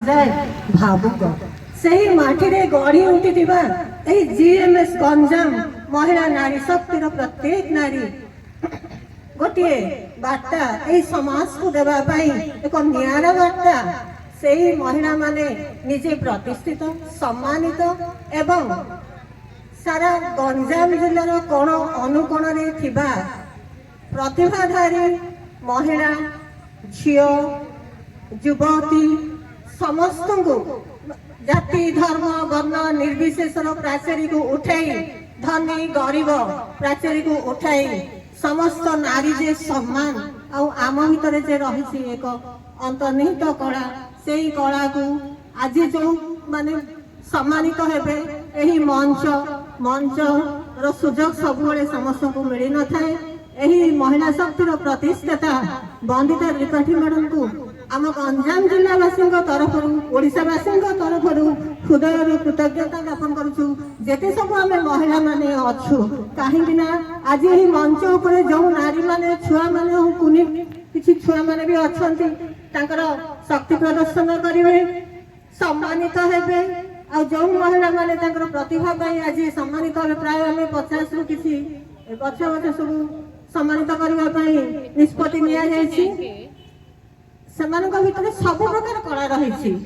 भावुक से माटी गढ़ी उठी जीएमएस गंजाम महिला नारी शक्तिर प्रत्येक नारी गोटे बार्ता यही समाज को देवाई एक न्यारा बार्ता से महिला माने निजे प्रतिष्ठित सम्मानित एवं सारा गंजाम जिलार कोण अनुकोण प्रतिभाधारी महिला झील युवती समस्त को जाति धर्म वर्ण निर्विशेष प्राचीरी को उठाई धनी गरीब प्राचीरी को उठाई समस्त नारी जे सम्मान आम भीतर जे रही एक अंतर्निहित कला से कला को आज जो माने सम्मानित हेबे यही मंच मंच रो सुजोग सब समस्त को मिल न थाए यही महिला शक्तिर प्रतिष्ठाता वंदिता त्रिपाठी मैडम को आम गंजाम जिलावासी तरफ ओडावासी तरफ हृदय कृतज्ञता ज्ञापन करुचु जेते सब आम महिला माने अच्छु कहीं आज यही मंच उपर जो नारी माने छुआ माने कुनी किछि छुआ माने भी अच्छंती तांकर शक्ति प्रदर्शन करिवे सम्मानित हेबे आ जो महिला माने तांकर प्रतिभा पाई आज सम्मानित हेबे प्राय आम 50 रु किछि गछ गछ सब सम्मानित करबा पई निष्पत्ति निया जायछि। सेमानक भितर सब प्रकार कला रही।